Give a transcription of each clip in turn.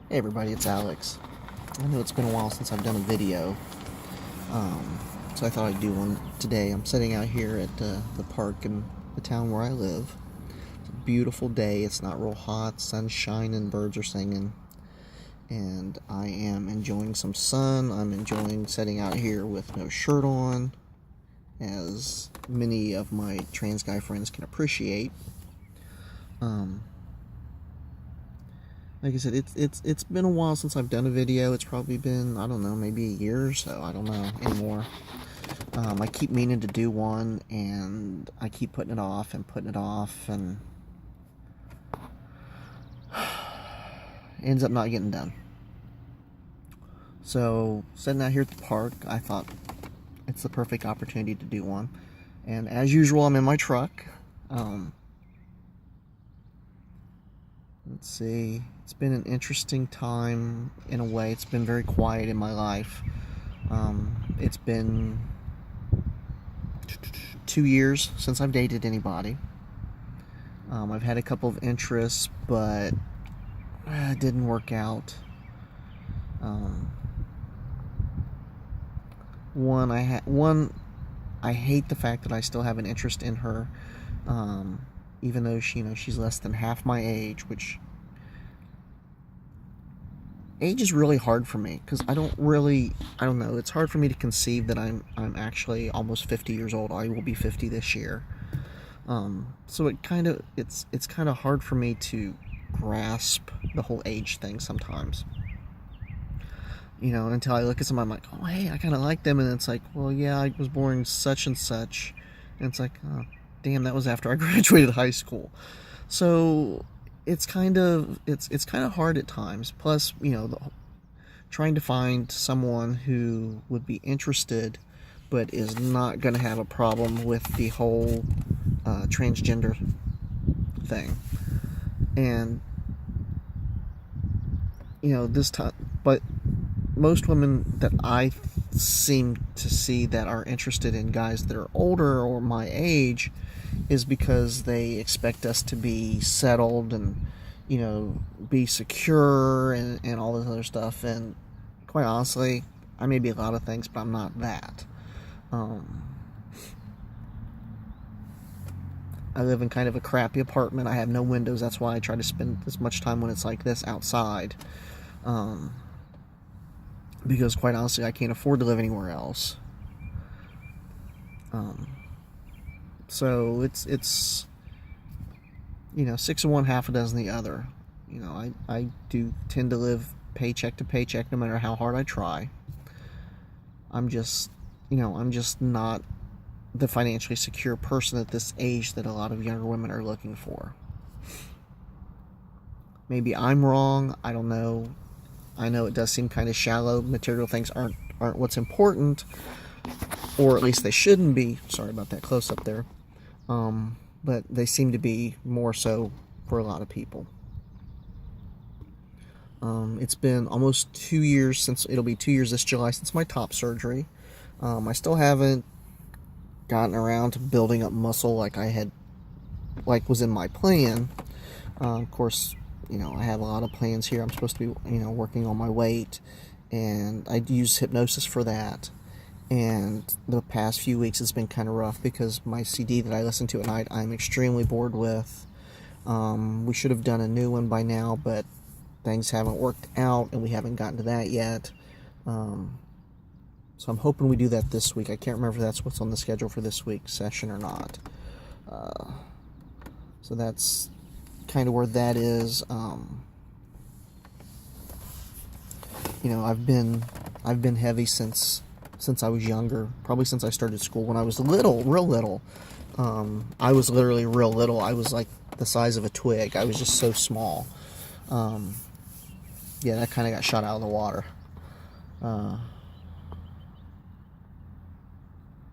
Hey everybody, it's Alex. I know it's been a while since I've done a video, so I thought I'd do one today. I'm sitting out here at the park in the town where I live. It's a beautiful day. It's not real hot, sun's shining, birds are singing, and I am enjoying some sun. I'm enjoying sitting out here with no shirt on, as many of my trans guy friends can appreciate. Like I said, it's been a while since I've done a video. It's probably been, I don't know, maybe a year or so. I don't know anymore. I keep meaning to do one, and I keep putting it off, and ends up not getting done. So, sitting out here at the park, I thought it's the perfect opportunity to do one. And as usual, I'm in my truck. Let's see. It's been an interesting time in a way. It's been very quiet in my life. It's been 2 years since I've dated anybody. I've had a couple of interests, but it didn't work out. One, I hate the fact that I still have an interest in her, even though she's less than half my age, which age is really hard for me because I don't know. It's hard for me to conceive that I'm actually almost 50 years old. I will be 50 this year. So it's kind of hard for me to grasp the whole age thing sometimes. Until I look at someone, I'm like, oh hey, I kind of like them, and it's like, well, yeah, I was born such and such, and it's like, oh, damn, that was after I graduated high school. So it's kind of hard at times. Plus, trying to find someone who would be interested, but is not going to have a problem with the whole transgender thing, and this time, but most women that I seem to see that are interested in guys that are older or my age is because they expect us to be settled and be secure and all this other stuff. And quite honestly, I may be a lot of things, but I'm not that. I live in kind of a crappy apartment. I have no windows. That's why I try to spend as much time when it's like this outside. Because quite honestly, I can't afford to live anywhere else. So it's 6 of one, half a dozen the other. I do tend to live paycheck to paycheck no matter how hard I try. I'm just not the financially secure person at this age that a lot of younger women are looking for. Maybe I'm wrong. I don't know. I know it does seem kind of shallow. Material things aren't what's important, or at least they shouldn't be. Sorry about that close up there. But they seem to be more so for a lot of people. It's been almost 2 years it'll be 2 years this July since my top surgery. I still haven't gotten around to building up muscle like was in my plan. Of course, I have a lot of plans here. I'm supposed to be, working on my weight, and I use hypnosis for that. And the past few weeks it's been kind of rough because my CD that I listen to at night, I'm extremely bored with. We should have done a new one by now, but things haven't worked out, and we haven't gotten to that yet. So I'm hoping we do that this week. I can't remember if that's what's on the schedule for this week's session or not. So that's kind of where that is. I've been heavy since I was younger, probably since I started school. When I was real little, I was literally real little. I was like the size of a twig. I was just so small. Yeah, that kind of got shot out of the water.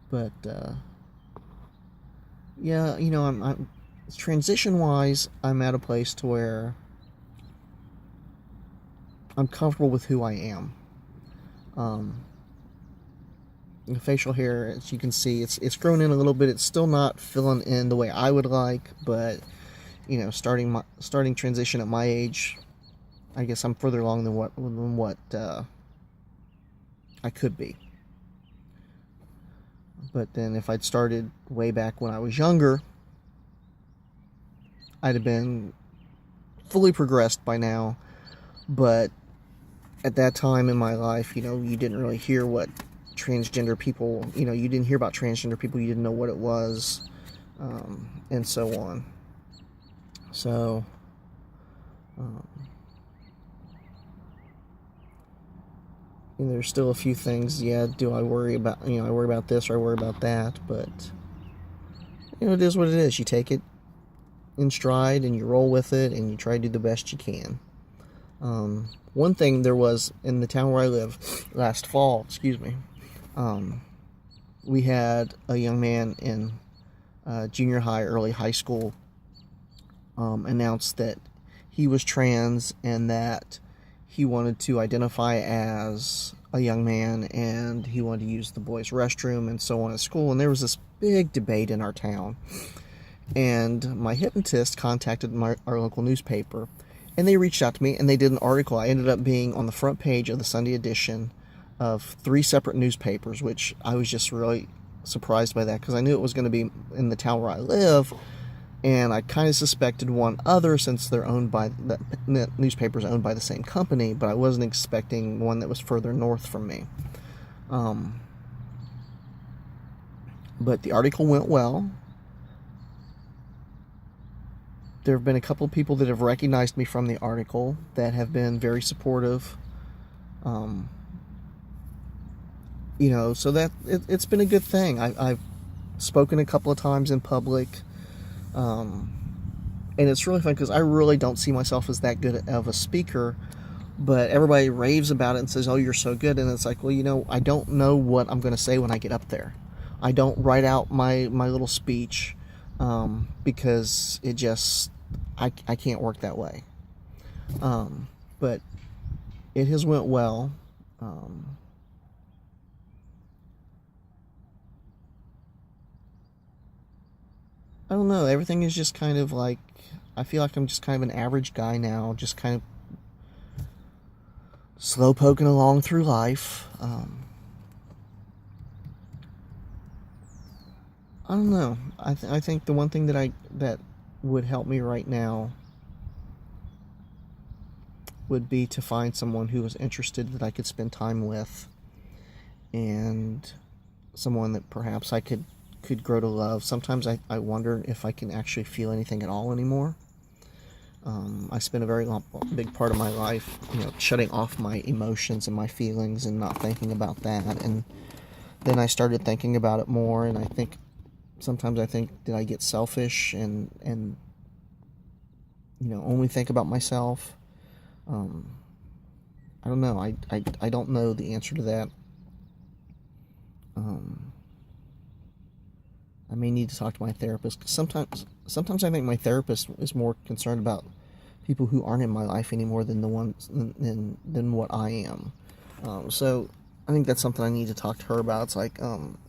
But yeah, I'm transition-wise, I'm at a place to where I'm comfortable with who I am. The facial hair, as you can see, it's grown in a little bit. It's still not filling in the way I would like, but starting transition at my age, I guess I'm further along than what I could be. But then if I'd started way back when I was younger, I'd have been fully progressed by now. But at that time in my life, you didn't really hear what transgender people, you didn't hear about transgender people, you didn't know what it was, and so on. So, there's still a few things. Yeah, do I worry about, I worry about this or I worry about that, but, it is what it is. You take it in stride and you roll with it and you try to do the best you can. One thing there was in the town where I live last fall, we had a young man in junior high, early high school, announced that he was trans and that he wanted to identify as a young man and he wanted to use the boys' restroom and so on at school. And there was this big debate in our town. And my hypnotist contacted our local newspaper, and they reached out to me and they did an article. I ended up being on the front page of the Sunday edition of 3 separate newspapers, which I was just really surprised by that because I knew it was going to be in the town where I live, and I kind of suspected one other since they're owned by the newspapers owned by the same company, but I wasn't expecting one that was further north from me. But the article went well. There have been a couple of people that have recognized me from the article that have been very supportive. So that it's been a good thing. I've spoken a couple of times in public, and it's really fun because I really don't see myself as that good of a speaker, but everybody raves about it and says, "Oh, you're so good," and it's like, well, I don't know what I'm going to say when I get up there. I don't write out my little speech because it just I can't work that way. But it has went well. I don't know. Everything is just kind of like, I feel like I'm just kind of an average guy now, just kind of slow poking along through life. I don't know. I think the one thing that would help me right now would be to find someone who was interested that I could spend time with, and someone that perhaps I could grow to love. Sometimes I wonder if I can actually feel anything at all anymore. I spent a very big part of my life, shutting off my emotions and my feelings and not thinking about that. And then I started thinking about it more, and sometimes I think that I get selfish and only think about myself. I don't know. I don't know the answer to that. I may need to talk to my therapist, because sometimes I think my therapist is more concerned about people who aren't in my life anymore than the ones than what I am. So I think that's something I need to talk to her about. It's like,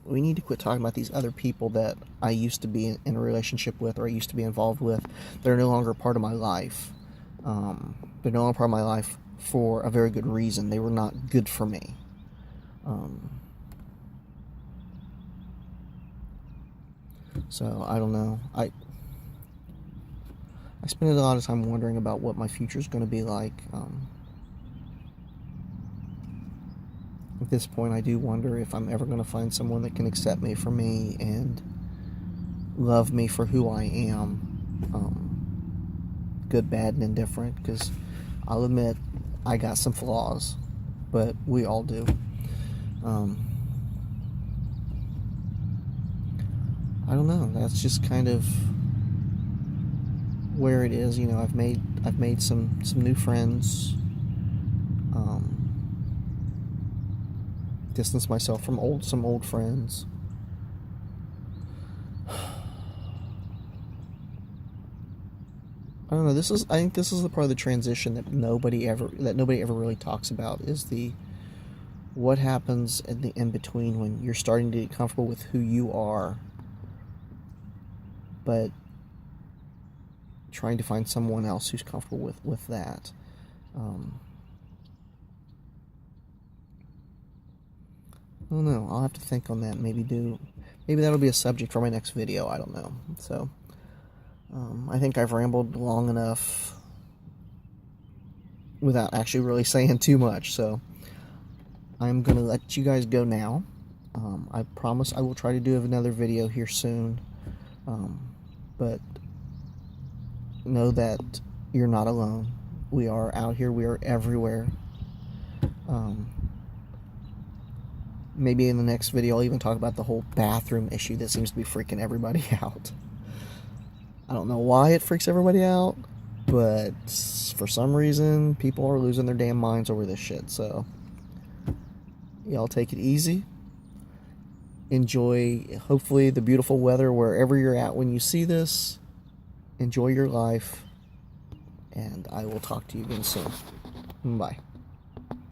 we need to quit talking about these other people that I used to be in a relationship with, or I used to be involved with. They're no longer part of my life. They're no longer part of my life for a very good reason. They were not good for me. So I don't know. I spend a lot of time wondering about what my future is going to be like. At this point, I do wonder if I'm ever going to find someone that can accept me for me and love me for who I am, good, bad, and indifferent. Because I'll admit, I got some flaws, but we all do. I don't know. That's just kind of where it is. I've made some new friends. Distanced myself from some old friends. I don't know. I think this is the part of the transition that nobody ever really talks about, is what happens in the in between when you're starting to get comfortable with who you are, but trying to find someone else who's comfortable with that. I don't know. I'll have to think on that. Maybe that'll be a subject for my next video. I don't know. So, I think I've rambled long enough without actually really saying too much. So, I'm gonna let you guys go now. I promise I will try to do another video here soon. But know that you're not alone. We are out here. We are everywhere. Maybe in the next video I'll even talk about the whole bathroom issue that seems to be freaking everybody out. I don't know why it freaks everybody out, but for some reason people are losing their damn minds over this shit. So y'all take it easy. Enjoy, hopefully, the beautiful weather wherever you're at when you see this. Enjoy your life, and I will talk to you again soon. Bye.